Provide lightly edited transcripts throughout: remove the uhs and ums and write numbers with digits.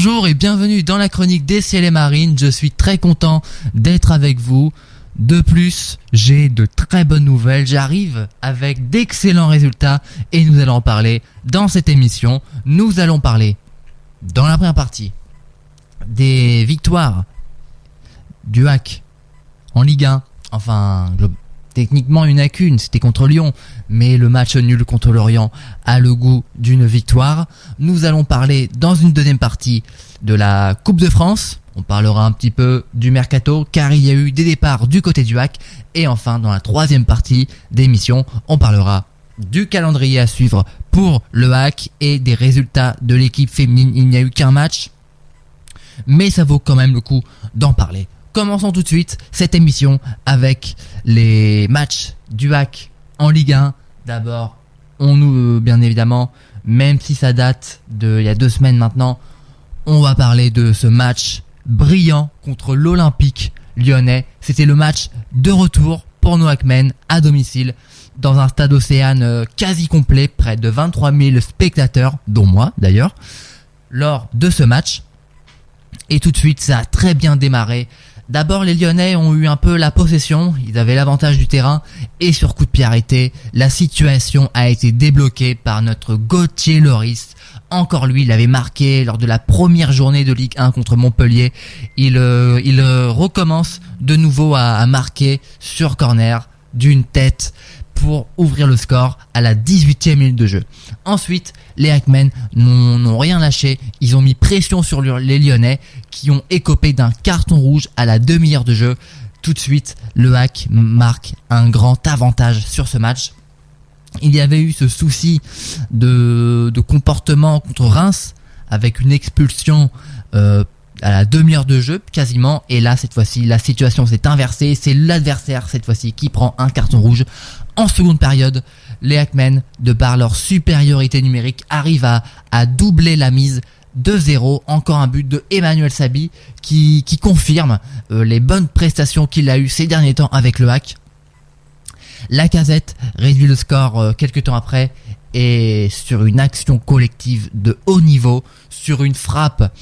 Bonjour et bienvenue dans la chronique des Ciels et Marines. Je suis très content d'être avec vous. De plus, j'ai de très bonnes nouvelles. J'arrive avec d'excellents résultats et nous allons en parler dans cette émission. Nous allons parler dans la première partie des victoires du HAC en Ligue 1. Enfin, techniquement, il n'y en a qu'une, c'était contre Lyon, mais le match nul contre Lorient a le goût d'une victoire. Nous allons parler dans une deuxième partie de la Coupe de France. On parlera un petit peu du mercato, car il y a eu des départs du côté du HAC. Et enfin, dans la troisième partie d'émission, on parlera du calendrier à suivre pour le HAC et des résultats de l'équipe féminine. Il n'y a eu qu'un match, mais ça vaut quand même le coup d'en parler. Commençons tout de suite cette émission avec les matchs du HAC en Ligue 1. D'abord, bien évidemment, même si ça date il y a 2 semaines maintenant, on va parler de ce match brillant contre l'Olympique lyonnais. C'était le match de retour pour nos HACmen à domicile dans un stade Océane quasi complet, près de 23 000 spectateurs, dont moi d'ailleurs, lors de ce match. Et tout de suite, ça a très bien démarré. D'abord, les Lyonnais ont eu un peu la possession, ils avaient l'avantage du terrain, et sur coup de pied arrêté, la situation a été débloquée par notre Gauthier Loris. Encore lui, il avait marqué lors de la première journée de Ligue 1 contre Montpellier. Il recommence de nouveau à marquer sur corner d'une tête pour ouvrir le score à la 18e minute de jeu. Ensuite, les HACmen n'ont rien lâché. Ils ont mis pression sur les Lyonnais qui ont écopé d'un carton rouge à la demi-heure de jeu. Tout de suite, le HAC marque un grand avantage sur ce match. Il y avait eu ce souci de comportement contre Reims avec une expulsion à la demi-heure de jeu quasiment, et là cette fois-ci la situation s'est inversée, c'est l'adversaire cette fois-ci qui prend un carton rouge. En seconde période, les HACmen, de par leur supériorité numérique, arrivent à doubler la mise 2-0, encore un but de Emmanuel Sabi qui confirme les bonnes prestations qu'il a eues ces derniers temps avec le HAC. Lacazette réduit le score quelques temps après, et sur une action collective de haut niveau, sur une frappe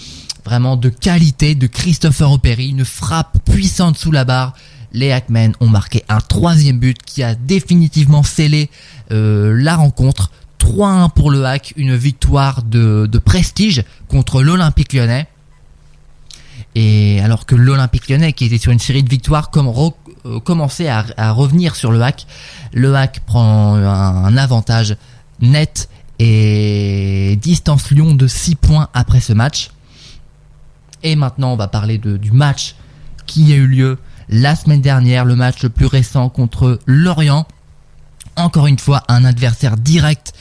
vraiment de qualité de Christopher Opéry, une frappe puissante sous la barre, les HACmen ont marqué un 3e but qui a définitivement scellé la rencontre. 3-1 pour le HAC, une victoire de prestige contre l'Olympique lyonnais. Et alors que l'Olympique lyonnais, qui était sur une série de victoires, commençait à revenir sur le HAC prend un avantage net et distance Lyon de 6 points après ce match. Et maintenant, on va parler du match qui a eu lieu la semaine dernière, le match le plus récent contre Lorient. Encore une fois, un adversaire direct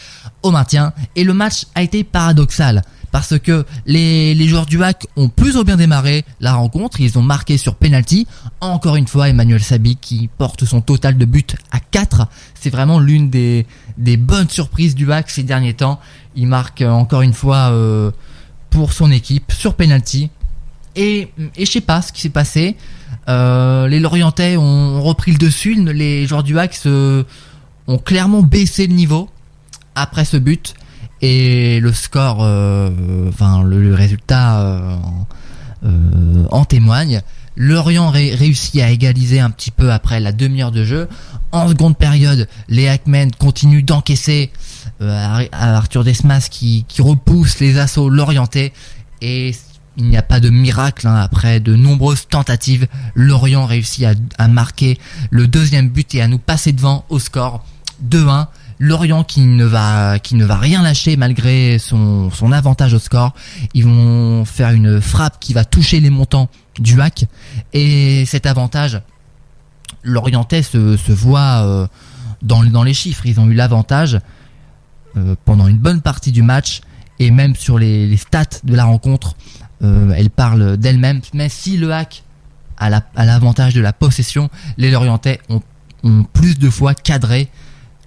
au maintien. Et le match a été paradoxal parce que les joueurs du HAC ont plutôt bien démarré la rencontre. Ils ont marqué sur penalty. Encore une fois, Emmanuel Sabi qui porte son total de buts à 4. C'est vraiment l'une des bonnes surprises du HAC ces derniers temps. Il marque encore une fois pour son équipe sur penalty. Et je sais pas ce qui s'est passé. Les Lorientais ont repris le dessus. Les joueurs du HAC ont clairement baissé le niveau après ce but. Et le score, le résultat en témoigne. Lorient réussit à égaliser un petit peu après la demi-heure de jeu. En seconde période, les HACmen continuent d'encaisser à Arthur Desmas qui repousse les assauts lorientais. Et il n'y a pas de miracle, après de nombreuses tentatives, Lorient réussit à marquer le 2e but et à nous passer devant au score 2-1. Lorient qui ne va rien lâcher malgré son avantage au score. Ils vont faire une frappe qui va toucher les montants du HAC, et cet avantage lorientais se voit dans les chiffres. Ils ont eu l'avantage pendant une bonne partie du match, et même sur les stats de la rencontre, elle parle d'elle-même. Mais si le HAC a l'avantage de la possession, les Lorientais ont plus de fois cadré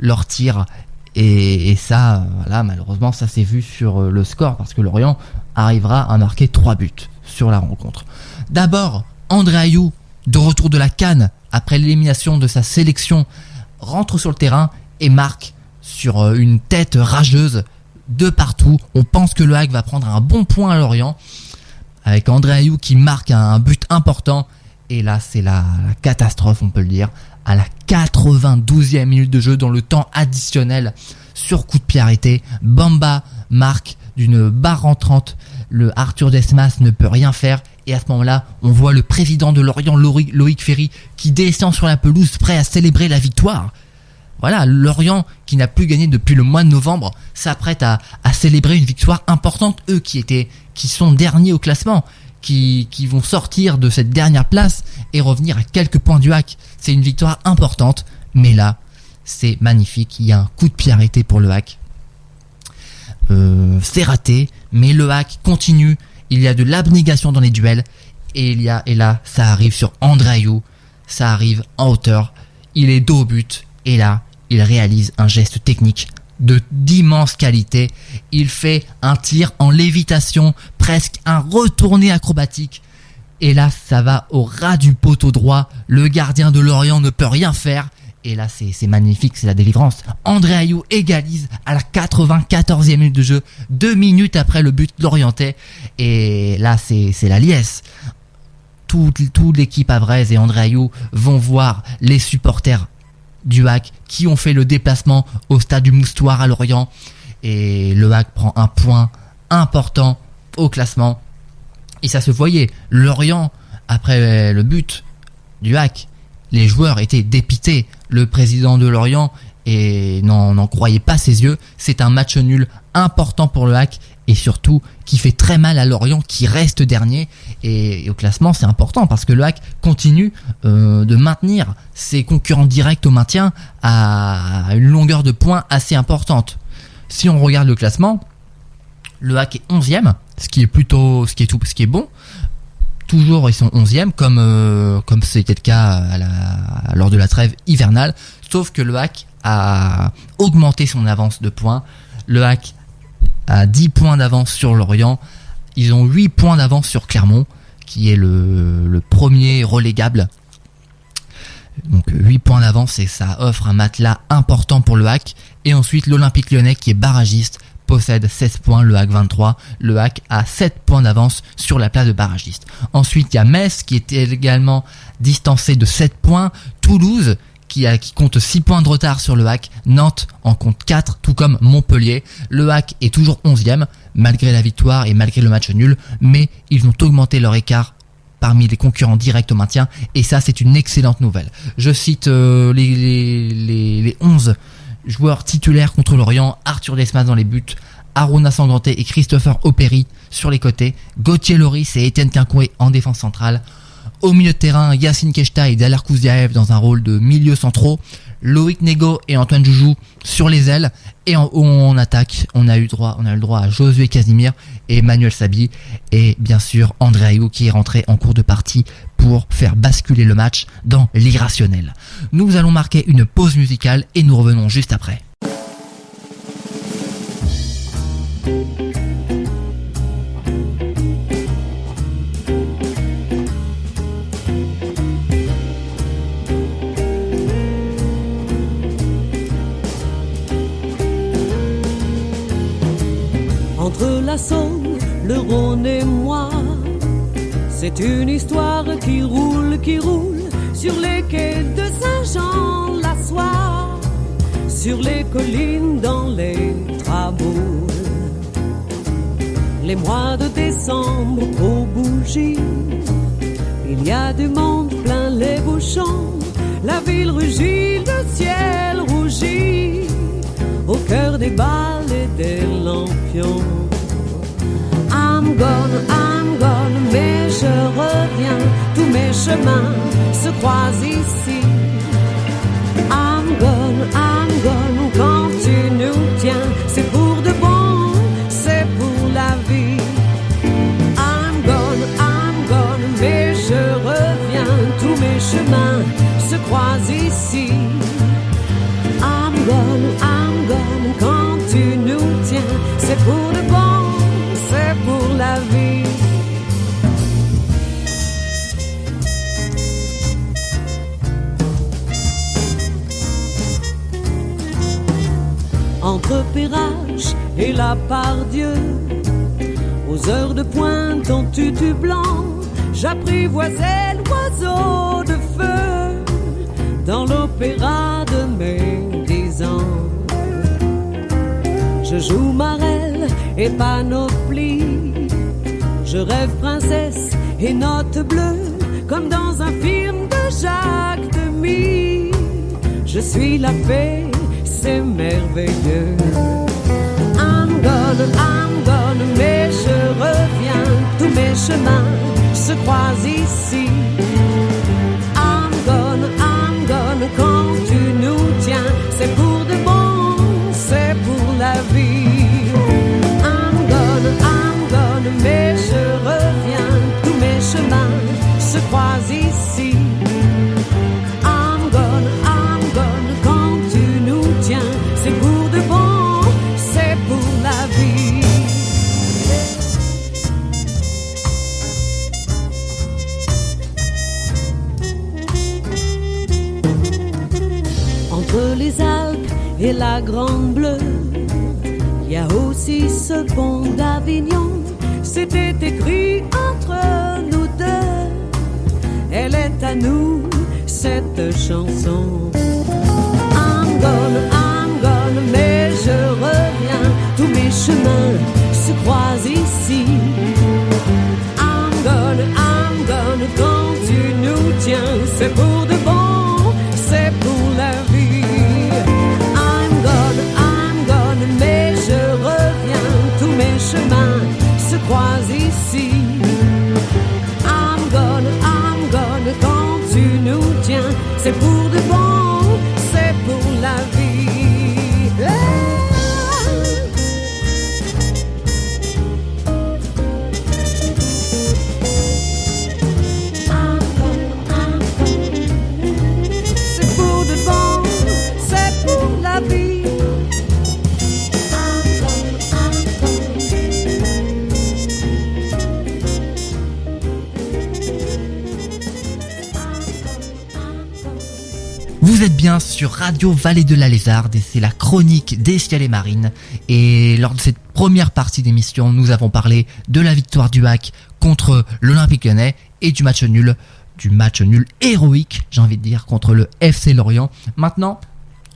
leur tir, et ça, voilà, malheureusement, ça s'est vu sur le score, parce que Lorient arrivera à marquer 3 buts sur la rencontre. D'abord, André Ayew, de retour de la CAN après l'élimination de sa sélection, rentre sur le terrain et marque sur une tête rageuse de partout. On pense que le HAC va prendre un bon point à Lorient. avec André Ayew qui marque un but important. Et là, c'est la catastrophe, on peut le dire. À la 92e minute de jeu, dans le temps additionnel, sur coup de pied arrêté, Bamba marque d'une barre entrante. Le Arthur Desmas ne peut rien faire. Et à ce moment-là, on voit le président de Lorient, Loïc Ferry, qui descend sur la pelouse, prêt à célébrer la victoire. Voilà, Lorient, qui n'a plus gagné depuis le mois de novembre, s'apprête à célébrer une victoire importante. Eux qui sont derniers au classement, qui vont sortir de cette dernière place et revenir à quelques points du HAC. C'est une victoire importante, mais là, c'est magnifique. Il y a un coup de pied arrêté pour le HAC. C'est raté, mais le HAC continue. Il y a de l'abnégation dans les duels. Et là, ça arrive sur André Ayew. Ça arrive en hauteur. Il est dos au but. Et là, il réalise un geste technique d'immense qualité. Il fait un tir en lévitation, presque un retourné acrobatique. Et là, ça va au ras du poteau droit. Le gardien de Lorient ne peut rien faire. Et là, c'est magnifique, c'est la délivrance. André Ayew égalise à la 94e minute de jeu, 2 minutes après le but lorientais. Et là, c'est la liesse. Toute l'équipe havraise et André Ayew vont voir les supporters du HAC qui ont fait le déplacement au stade du Moustoir à Lorient. Et le HAC prend un point important au classement. Et ça se voyait. Lorient, après le but du HAC, les joueurs étaient dépités. Le président de Lorient n'en croyait pas ses yeux. C'est un match nul important pour le HAC et surtout qui fait très mal à Lorient qui reste dernier. Et au classement, c'est important parce que le HAC continue de maintenir ses concurrents directs au maintien à une longueur de points assez importante. Si on regarde le classement, le HAC est 11e, ce qui est bon. Toujours, ils sont 11e, comme c'était le cas lors de la trêve hivernale. Sauf que le HAC a augmenté son avance de points. Le HAC a 10 points d'avance sur Lorient. Ils ont 8 points d'avance sur Clermont, qui est le premier relégable. Donc 8 points d'avance et ça offre un matelas important pour le HAC. Et ensuite, l'Olympique Lyonnais, qui est barragiste, possède 16 points, le HAC 23. Le HAC a 7 points d'avance sur la place de barragiste. Ensuite, il y a Metz qui est également distancé de 7 points. Toulouse qui compte 6 points de retard sur le HAC. Nantes en compte 4, tout comme Montpellier. Le HAC est toujours 11e, malgré la victoire et malgré le match nul. Mais ils ont augmenté leur écart parmi les concurrents directs au maintien. Et ça, c'est une excellente nouvelle. Je cite les 11 joueurs titulaires contre Lorient: Arthur Desmas dans les buts, Aruna Sanganté et Christopher Opéry sur les côtés, Gauthier Loris et Étienne Quincoé en défense centrale. Au milieu de terrain, Yacine Keshta et Daler Kouziaev dans un rôle de milieu centraux, Loïc Nego et Antoine Joujou sur les ailes. Et en attaque, on a eu le droit à Josué Casimir et Manuel Sabi. Et bien sûr, André Ayew qui est rentré en cours de partie pour faire basculer le match dans l'irrationnel. Nous allons marquer une pause musicale et nous revenons juste après. Entre la Saône, le Rhône et moi, c'est une histoire qui roule sur les quais de Saint-Jean-la-Soie, sur les collines dans les traboules. Les mois de décembre aux bougies, il y a du monde plein les bouchons, la ville rugit, le ciel rougit, au cœur des balles et des lampions. I'm gone, mais je reviens, tous mes chemins se croisent ici. I'm gone, quand tu nous tiens, c'est pour de bon, c'est pour la vie. I'm gone, mais je reviens, tous mes chemins se croisent ici. I'm gone, quand tu nous tiens, c'est pour de bon, c'est pour la vie. Entre Perrache et la Pardieu, Aux heures de pointe en tutu blanc, j'apprivoisais l'oiseau de feu dans l'opéra de mes 10 ans. Je joue Marelle et Panoplie, je rêve princesse et notes bleues, comme dans un film de Jacques Demy. Je suis la fée, c'est merveilleux. I'm gonna, mais je reviens, tous mes chemins se croisent ici. I'm gonna, quand tu nous tiens, c'est pour de bon, c'est pour la vie. I'm gonna, mais je reviens, tous mes chemins se croisent ici. I'm gonna, quand tu nous tiens, c'est pour de bon, c'est pour la vie. Entre les Alpes et la Grande Bleue, il y a aussi ce pont d'Avignon. C'était écrit entre nous deux. Elle est à nous, cette chanson. I'm gonna, mais je reviens, tous mes chemins se croisent ici. I'm gonna, quand tu nous tiens, c'est pour de bon, c'est pour la vie. I'm gonna, mais je reviens, tous mes chemins se croisent ici. I'm gonna, quand tu nous tiens, c'est pour de bon, c'est pour la vie. C'est pour de bon, c'est pour la vie. Vous êtes bien sur Radio Vallée de la Lézarde et c'est la chronique des Ciels et Marines. Et lors de cette première partie d'émission, nous avons parlé de la victoire du HAC contre l'Olympique Lyonnais et du match nul héroïque, j'ai envie de dire, contre le FC Lorient. Maintenant,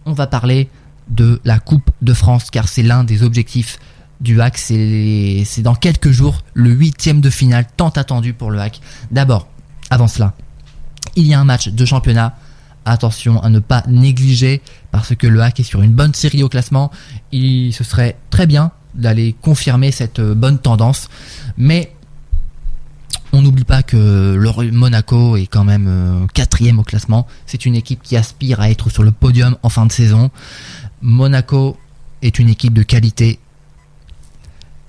on va parler de la Coupe de France car c'est l'un des objectifs du HAC. C'est dans quelques jours le 8e de finale tant attendu pour le HAC. D'abord, avant cela, il y a un match de championnat. Attention à ne pas négliger parce que le HAC est sur une bonne série au classement. Ce serait très bien d'aller confirmer cette bonne tendance. Mais on n'oublie pas que le Monaco est quand même 4e au classement. C'est une équipe qui aspire à être sur le podium en fin de saison. Monaco est une équipe de qualité.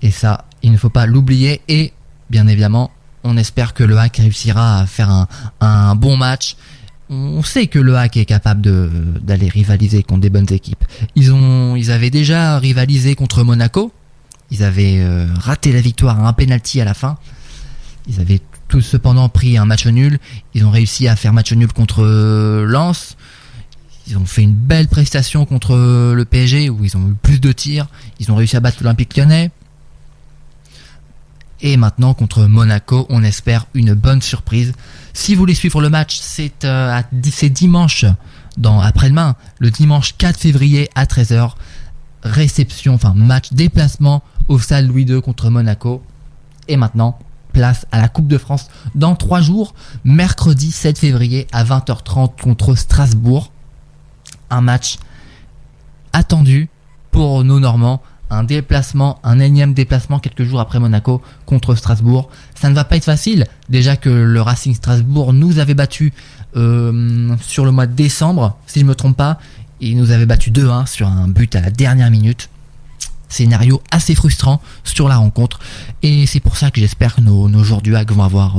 Et ça, il ne faut pas l'oublier. Et bien évidemment, on espère que le HAC réussira à faire un bon match. On sait que le HAC est capable d'aller rivaliser contre des bonnes équipes. Ils avaient déjà rivalisé contre Monaco. Ils avaient raté la victoire à un penalty à la fin. Ils avaient tous cependant pris un match nul. Ils ont réussi à faire match nul contre Lens. Ils ont fait une belle prestation contre le PSG où ils ont eu plus de tirs. Ils ont réussi à battre l'Olympique Lyonnais. Et maintenant contre Monaco, on espère une bonne surprise. Si vous voulez suivre le match, c'est dimanche, après-demain, le dimanche 4 février à 13h. Match déplacement au Stade Louis II contre Monaco. Et maintenant, place à la Coupe de France dans 3 jours, mercredi 7 février à 20h30 contre Strasbourg. Un match attendu pour nos Normands. Un énième déplacement quelques jours après Monaco contre Strasbourg. Ça ne va pas être facile. Déjà que le Racing Strasbourg nous avait battu sur le mois de décembre, si je ne me trompe pas. Il nous avait battu 2-1 sur un but à la dernière minute. Scénario assez frustrant sur la rencontre. Et c'est pour ça que j'espère que nos joueurs du HAC vont avoir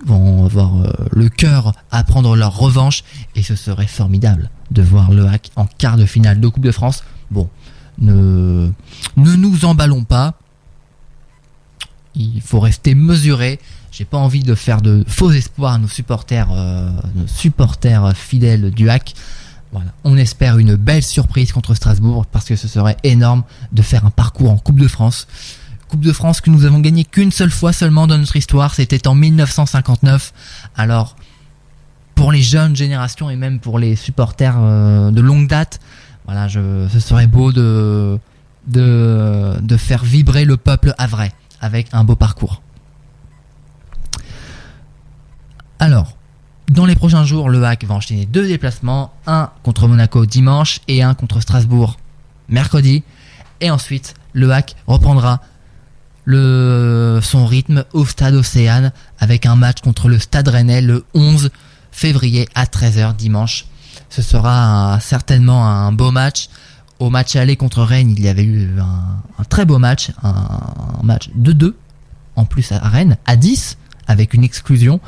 le cœur à prendre leur revanche. Et ce serait formidable de voir le HAC en quart de finale de Coupe de France. Bon. Ne nous emballons pas. Il faut rester mesuré. J'ai pas envie de faire de faux espoirs à nos supporters fidèles du HAC. Voilà. On espère une belle surprise contre Strasbourg parce que ce serait énorme de faire un parcours en Coupe de France Coupe de France que nous avons gagnée qu'une seule fois seulement dans notre histoire, c'était en 1959. Alors, pour les jeunes générations et même pour les supporters de longue date, voilà, ce serait beau de faire vibrer le peuple havrais avec un beau parcours. Alors, dans les prochains jours, le HAC va enchaîner 2 déplacements, un contre Monaco dimanche et un contre Strasbourg mercredi. Et ensuite, le HAC reprendra son rythme au Stade Océane avec un match contre le Stade Rennais le 11 février à 13h dimanche. Ce sera certainement un beau match. Au match aller contre Rennes, il y avait eu un très beau match, un match 2-2 en plus à Rennes, à 10 avec une exclusion.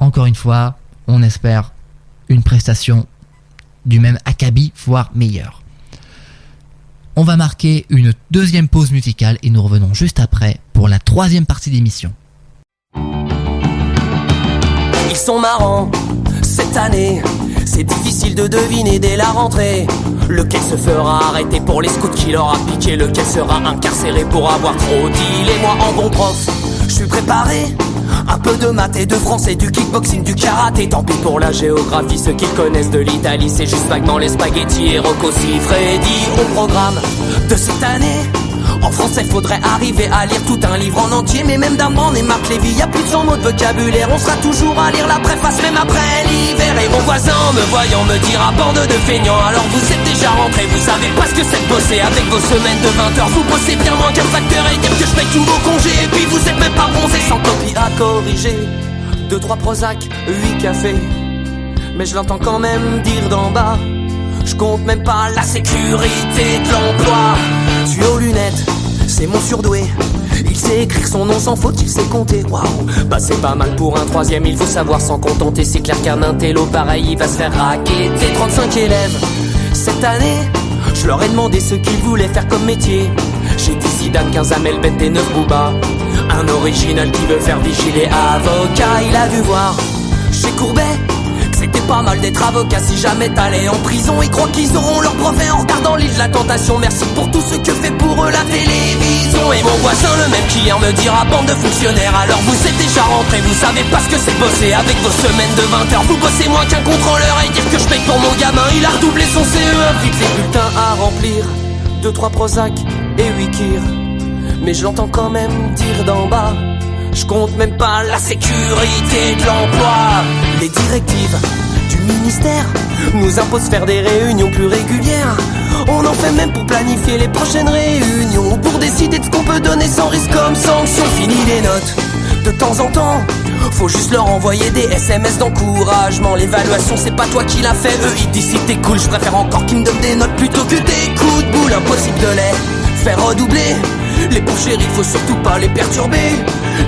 Encore une fois, on espère une prestation du même acabit, voire meilleure. On va marquer une deuxième pause musicale et nous revenons juste après pour la 3e partie d'émission. Ils sont marrants cette année, c'est difficile de deviner dès la rentrée lequel se fera arrêter pour les scouts qui leur a piqué, lequel sera incarcéré pour avoir trop dit. Et moi en bon prof, je suis préparé. Un peu de maths et de français, du kickboxing, du karaté. Tant pis pour la géographie, ceux qui connaissent de l'Italie, c'est juste vaguement les spaghettis et Rocco Siffredi. Au programme de cette année, en français faudrait arriver à lire tout un livre en entier. Mais même d'Armand et Marc Lévy, y'a plus de 100 mots de vocabulaire. On sera toujours à lire la préface même après l'hiver. Et mon voisin me voyant me dira bande de feignants. Alors vous êtes déjà rentrés, vous savez pas ce que c'est de bosser. Avec vos semaines de 20 heures, vous bossez bien moins qu'un facteur et dire que je paye tous vos congés. Et puis vous êtes même pas bronzés, sans copie à corriger. 2-3 Prozac, 8 cafés. Mais je l'entends quand même dire d'en bas. Je compte même pas la sécurité de l'emploi. Tu es aux lunettes, c'est mon surdoué. Il sait écrire son nom sans faute, il sait compter. Waouh, bah c'est pas mal pour un 3e, il faut savoir s'en contenter. C'est clair qu'un intello pareil, il va se faire raqueter. 35 élèves, cette année, je leur ai demandé ce qu'ils voulaient faire comme métier. J'ai dit Zidane, 15 Amel Bent et 9 Booba. Un original qui veut faire vigiler avocat. Il a dû voir chez Courbet c'était pas mal d'être avocat si jamais t'allais en prison. Ils croient qu'ils auront leur brevet en regardant l'île de la tentation. Merci pour tout ce que fait pour eux la télévision. Et mon voisin le même qui hier me dira bande de fonctionnaires. Alors vous êtes déjà rentrés, vous savez pas ce que c'est de bosser. Avec vos semaines de 20 heures, vous bossez moins qu'un contrôleur. Et dire que je paye pour mon gamin, il a redoublé son CE1. Vite les bulletins à remplir, 2-3 Prozac et 8 Kir. Mais je l'entends quand même dire d'en bas. Je compte même pas la sécurité de l'emploi. Les directives du ministère nous imposent faire des réunions plus régulières. On en fait même pour planifier les prochaines réunions, ou pour décider de ce qu'on peut donner sans risque comme sanction. Fini les notes, de temps en temps faut juste leur envoyer des SMS d'encouragement. L'évaluation c'est pas toi qui l'a fait, eux ils disent si t'es cool. Je préfère encore qu'ils me donnent des notes plutôt que des coups de boule. Impossible de les faire redoubler. Les pauvres chéris, faut surtout pas les perturber.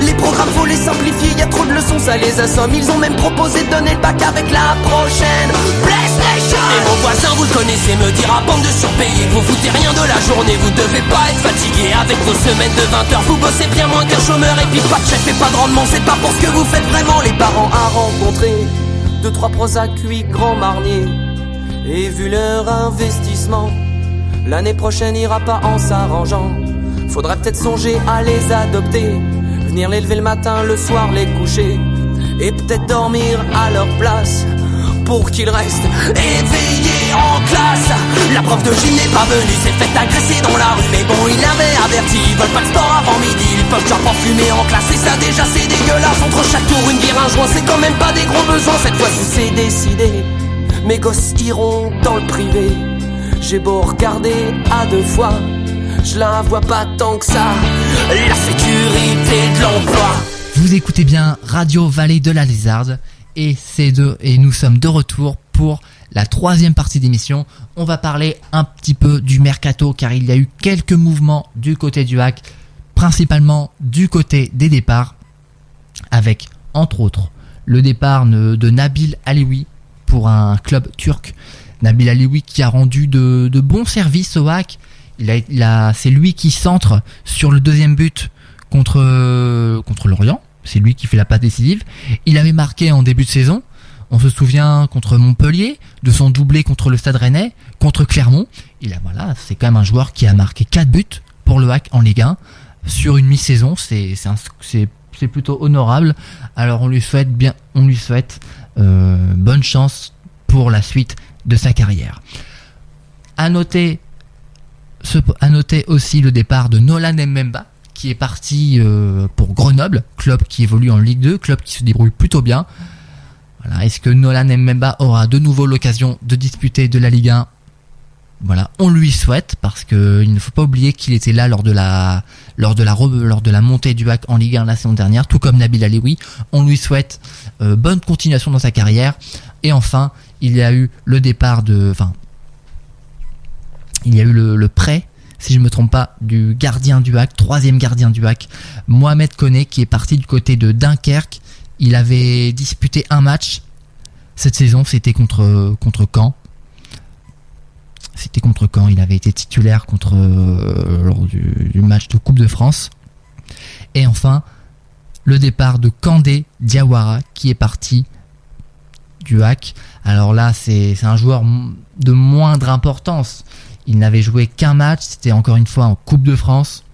Les programmes, faut les simplifier, y a trop de leçons, ça les assomme. Ils ont même proposé de donner le bac avec la prochaine PlayStation. Et mon voisin, vous le connaissez, me dira bande de surpayés. Vous foutez rien de la journée, vous devez pas être fatigué. Avec vos semaines de 20 heures, vous bossez bien moins qu'un chômeur. Et puis pas de chef et pas de rendement, c'est pas pour ce que vous faites vraiment. Les parents à rencontrer, 2-3 Prozac, 8 grands marniers. Et vu leur investissement, l'année prochaine ira pas en s'arrangeant. Faudrait peut-être songer à les adopter, venir les lever le matin, le soir les coucher, et peut-être dormir à leur place pour qu'ils restent éveillés en classe. La prof de gym n'est pas venue, s'est fait agresser dans la rue, mais bon il l'avait averti, ils veulent pas de sport avant midi, ils peuvent genre pas fumer en classe. Et ça déjà c'est dégueulasse, entre chaque tour une bière, un joint, c'est quand même pas des gros besoins. Cette fois-ci c'est décidé, mes gosses iront dans le privé. J'ai beau regarder à 2 fois, je la vois pas tant que ça, la sécurité de l'emploi. Vous écoutez bien Radio Vallée de la Lézarde et nous sommes de retour pour la 3e partie d'émission. On va parler un petit peu du mercato car il y a eu quelques mouvements du côté du HAC, principalement du côté des départs, avec entre autres le départ de Nabil Alioui pour un club turc. Nabil Alioui qui a rendu de bons services au HAC. C'est lui qui centre sur le 2e but contre Lorient. C'est lui qui fait la passe décisive. Il avait marqué en début de saison. On se souvient contre Montpellier de son doublé contre le Stade Rennais, contre Clermont. C'est quand même un joueur qui a marqué 4 buts pour le HAC en Ligue 1 sur une mi-saison, c'est plutôt honorable. Alors on lui souhaite bonne chance pour la suite de sa carrière. À noter aussi le départ de Nolan Mbemba, qui est parti pour Grenoble, club qui évolue en Ligue 2, club qui se débrouille plutôt bien. Voilà. Est-ce que Nolan Mbemba aura de nouveau l'occasion de disputer de la Ligue 1? Voilà, on lui souhaite, parce que il ne faut pas oublier qu'il était là lors de la montée du HAC en Ligue 1 la saison dernière, tout comme Nabil Alioui. On lui souhaite bonne continuation dans sa carrière. Et enfin, il y a eu le prêt, si je me trompe pas, du gardien du HAC, troisième gardien du HAC, Mohamed Koné, qui est parti du côté de Dunkerque. Il avait disputé un match cette saison, c'était contre Caen. C'était contre Caen, il avait été titulaire lors du match de Coupe de France. Et enfin, le départ de Kandé Diawara, qui est parti du HAC. Alors là, c'est un joueur de moindre importance. Il n'avait joué qu'un match, c'était encore une fois en Coupe de France.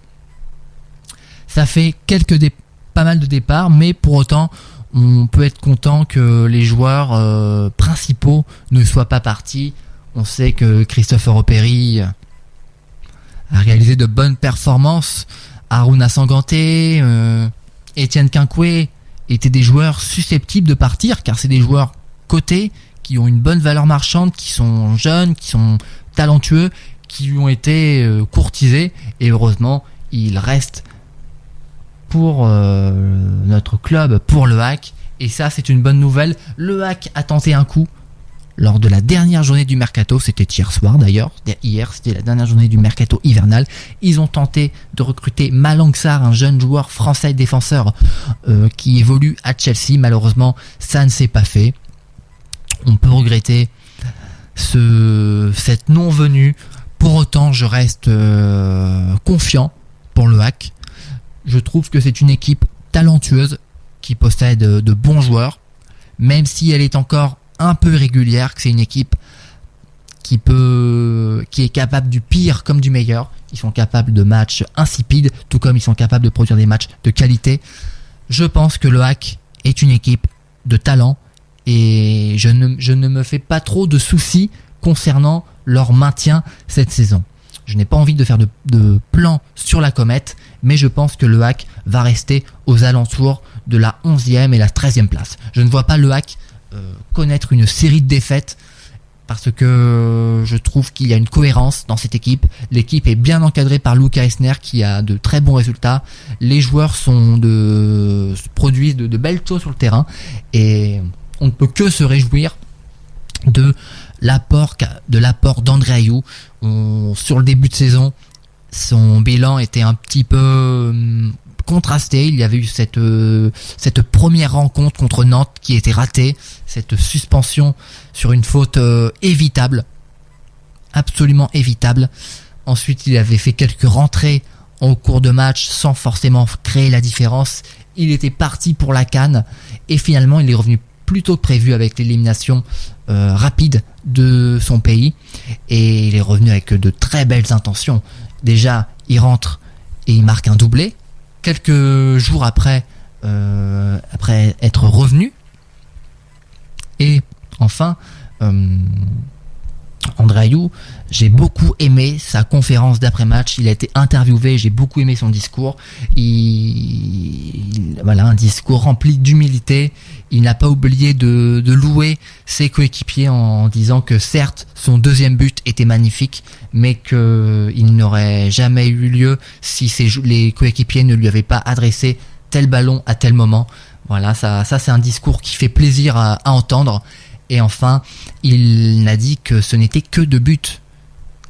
Ça fait pas mal de départs, mais pour autant, on peut être content que les joueurs principaux ne soient pas partis. On sait que Christopher Opéry a réalisé de bonnes performances. Aruna Sanganté, Étienne Quinqué étaient des joueurs susceptibles de partir, car c'est des joueurs cotés qui ont une bonne valeur marchande, qui sont jeunes, qui sont talentueux, qui ont été courtisés, et heureusement ils restent pour notre club, pour le HAC, et ça c'est une bonne nouvelle. Le HAC a tenté un coup lors de la dernière journée du mercato, c'était hier soir d'ailleurs, hier c'était la dernière journée du mercato hivernal. Ils ont tenté de recruter Malang Sarr, un jeune joueur français défenseur qui évolue à Chelsea. Malheureusement, ça ne s'est pas fait. On peut regretter cette non-venue. Pour autant, je reste confiant pour le HAC. Je trouve que c'est une équipe talentueuse qui possède de bons joueurs, même si elle est encore un peu irrégulière, que c'est une équipe qui est capable du pire comme du meilleur. Ils sont capables de matchs insipides, tout comme ils sont capables de produire des matchs de qualité. Je pense que le HAC est une équipe de talent, et je ne me fais pas trop de soucis concernant leur maintien cette saison. Je n'ai pas envie de faire de plan sur la comète, mais je pense que le HAC va rester aux alentours de la 11e et la 13e place. Je ne vois pas le HAC connaître une série de défaites, parce que je trouve qu'il y a une cohérence dans cette équipe. L'équipe est bien encadrée par Luca Esner, qui a de très bons résultats. Les joueurs produisent de belles choses sur le terrain, et on ne peut que se réjouir de l'apport d'André Ayew. Sur le début de saison, son bilan était un petit peu contrasté. Il y avait eu cette première rencontre contre Nantes qui était ratée, cette suspension sur une faute évitable, absolument évitable. Ensuite, il avait fait quelques rentrées au cours de match sans forcément créer la différence. Il était parti pour la CAN, et finalement il est revenu plus tôt que prévu avec l'élimination rapide de son pays, et il est revenu avec de très belles intentions. Déjà, il rentre et il marque un doublé quelques jours après être revenu. Et enfin, André Ayew, j'ai beaucoup aimé sa conférence d'après-match. Il a été interviewé, j'ai beaucoup aimé son discours. Voilà, un discours rempli d'humilité. Il n'a pas oublié de louer ses coéquipiers en disant que certes, son deuxième but était magnifique, mais qu'il n'aurait jamais eu lieu si les coéquipiers ne lui avaient pas adressé tel ballon à tel moment. Voilà, ça c'est un discours qui fait plaisir à entendre. Et enfin, il n'a dit que ce n'était que 2 buts,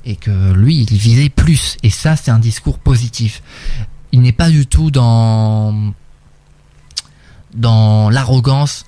et que lui, il visait plus. Et ça, c'est un discours positif. Il n'est pas du tout dans l'arrogance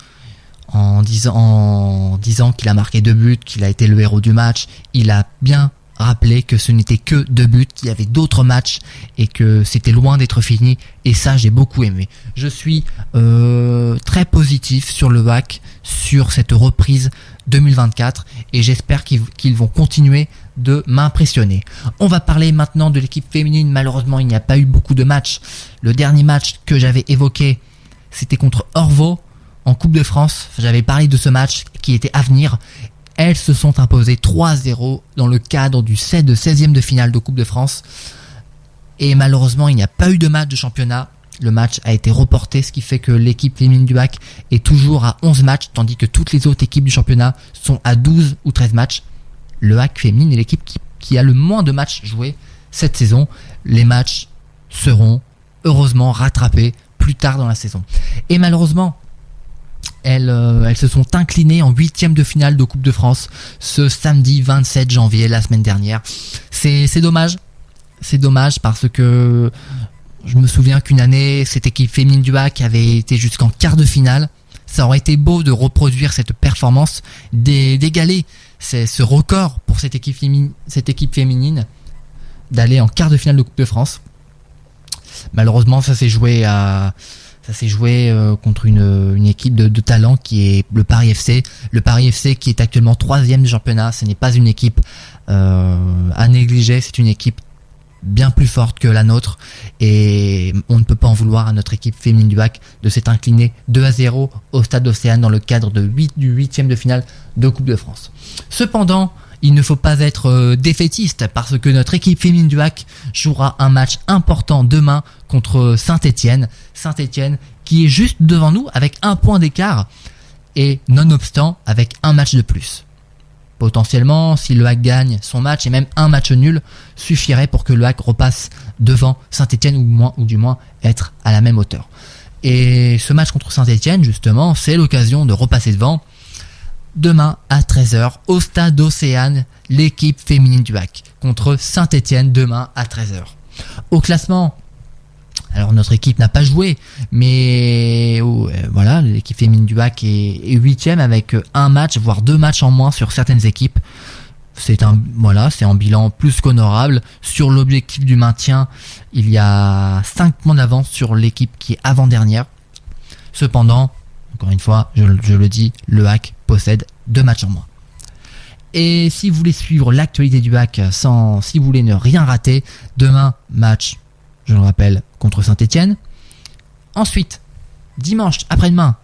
en disant qu'il a marqué 2 buts, qu'il a été le héros du match. Il a bien rappeler que ce n'était que 2 buts, il y avait d'autres matchs et que c'était loin d'être fini, et ça j'ai beaucoup aimé. Je suis très positif sur le WAC, sur cette reprise 2024, et j'espère qu'ils vont continuer de m'impressionner. On va parler maintenant de l'équipe féminine. Malheureusement, il n'y a pas eu beaucoup de matchs. Le dernier match que j'avais évoqué, c'était contre Orvault en Coupe de France. J'avais parlé de ce match qui était à venir. Elles se sont imposées 3-0 dans le cadre du 16e de finale de Coupe de France. Et malheureusement, il n'y a pas eu de match de championnat. Le match a été reporté, ce qui fait que l'équipe féminine du WAC est toujours à 11 matchs, tandis que toutes les autres équipes du championnat sont à 12 ou 13 matchs. Le WAC féminine est l'équipe qui a le moins de matchs joués cette saison. Les matchs seront heureusement rattrapés plus tard dans la saison. Et malheureusement, elles se sont inclinées en 8e de finale de Coupe de France ce samedi 27 janvier, la semaine dernière. C'est dommage. C'est dommage parce que je me souviens qu'une année, cette équipe féminine du WAC avait été jusqu'en quart de finale. Ça aurait été beau de reproduire cette performance, d'égaler ce record pour cette équipe féminine, d'aller en quart de finale de Coupe de France. Malheureusement, ça s'est joué contre une équipe de talent qui est le Paris FC. Le Paris FC qui est actuellement 3e du championnat. Ce n'est pas une équipe à négliger, c'est une équipe bien plus forte que la nôtre, et on ne peut pas en vouloir à notre équipe féminine du WAC de s'être inclinée 2-0 au Stade d'Océane dans le cadre du 8e de finale de Coupe de France. Cependant, il ne faut pas être défaitiste, parce que notre équipe féminine du WAC jouera un match important demain contre Saint-Étienne. Saint-Étienne qui est juste devant nous avec 1 point d'écart, et nonobstant avec un match de plus. Potentiellement, si le WAC gagne son match et même un match nul suffirait pour que le WAC repasse devant Saint-Étienne, ou du moins être à la même hauteur. Et ce match contre Saint-Étienne, justement, c'est l'occasion de repasser devant. Demain à 13h au Stade d'Océane, l'équipe féminine du WAC contre Saint-Étienne demain à 13h. Au classement, alors notre équipe n'a pas joué, mais voilà, l'équipe féminine du WAC est 8e avec un match, voire 2 matchs en moins sur certaines équipes. C'est un bilan plus qu'honorable. Sur l'objectif du maintien, il y a 5 points d'avance sur l'équipe qui est avant-dernière. Cependant, encore une fois, je le dis, le WAC possède 2 matchs en moins. Et si vous voulez suivre l'actualité du WAC si vous voulez ne rien rater, demain, match, je le rappelle, contre Saint-Étienne. Ensuite, dimanche après-demain,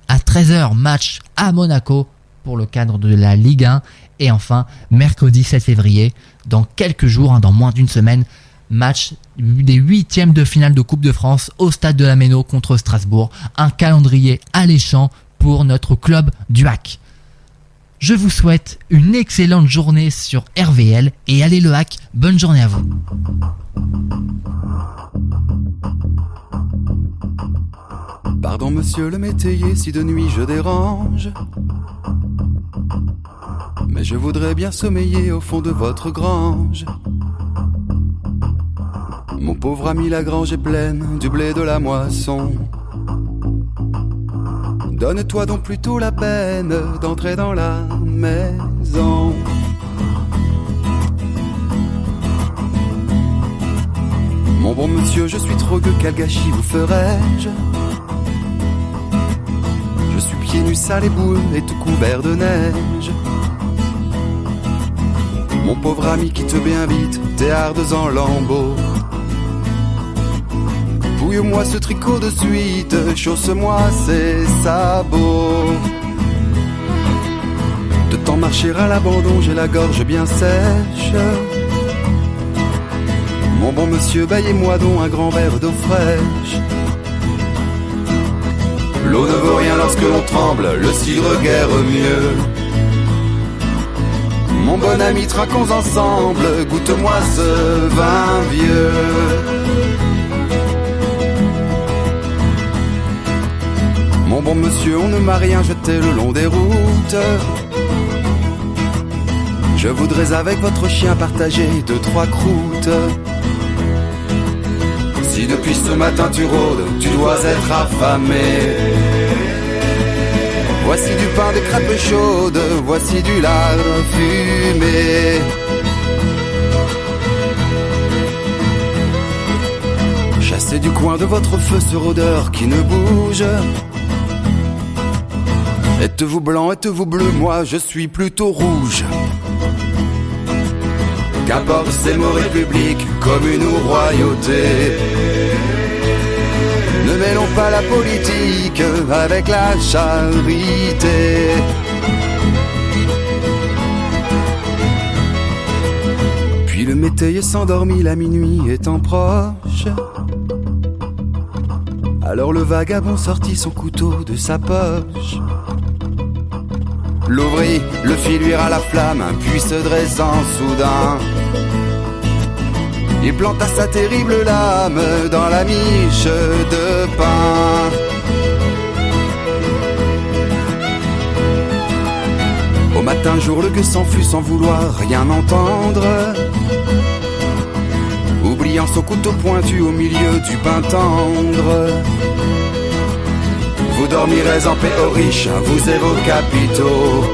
à 13h, match à Monaco pour le cadre de la Ligue 1. Et enfin, mercredi 7 février, dans quelques jours, dans moins d'une semaine, match des 8e de finale de Coupe de France au Stade de la Méno contre Strasbourg. Un calendrier alléchant pour notre club du WAC. Je vous souhaite une excellente journée sur RVL et allez le WAC, bonne journée à vous. Pardon monsieur le métayer si de nuit je dérange, mais je voudrais bien sommeiller au fond de votre grange. Mon pauvre ami la grange est pleine du blé de la moisson. Donne-toi donc plutôt la peine d'entrer dans la maison. Mon bon monsieur, je suis trop gueux, quel gâchis vous ferais-je? Je suis pieds nus, sale et boueux et tout couvert de neige. Mon pauvre ami, quitte bien vite tes hardes en lambeaux. Pouille-moi ce tricot de suite, chausse-moi ces sabots. De tant marcher à l'abandon, j'ai la gorge bien sèche. Mon bon monsieur, baillez-moi donc un grand verre d'eau fraîche. L'eau ne vaut rien lorsque l'on tremble, le cidre guère mieux. Mon bon ami, trinquons ensemble, goûte-moi ce vin vieux. Mon bon monsieur, on ne m'a rien jeté le long des routes. Je voudrais avec votre chien partager 2-3 croûtes. Si depuis ce matin tu rôdes, tu dois être affamé. Voici du pain, des crêpes chaudes, voici du lard fumé. C'est du coin de votre feu ce rôdeur qui ne bouge. Êtes-vous blanc, êtes-vous bleu, moi je suis plutôt rouge. Qu'importe c'est le mot république, commune ou royauté. Ne mêlons pas la politique avec la charité. Puis le métayer s'endormit, la minuit étant proche. Alors le vagabond sortit son couteau de sa poche. L'ouvrit, le fit luire à la flamme, puis se dressant soudain, il planta sa terrible lame dans la miche de pain. Au matin jour, le gueux s'enfuit sans vouloir rien entendre, oubliant son couteau pointu au milieu du pain tendre. Vous dormirez en paix aux riches, vous et vos capitaux,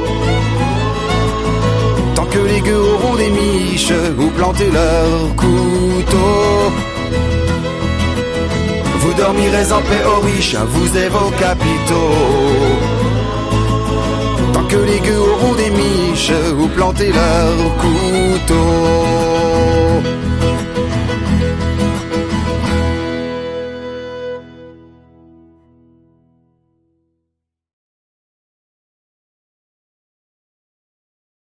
tant que les gueux auront des miches où planter leurs couteaux. Vous dormirez en paix aux riches, vous et vos capitaux, tant que les gueux auront des miches où planter leurs couteaux.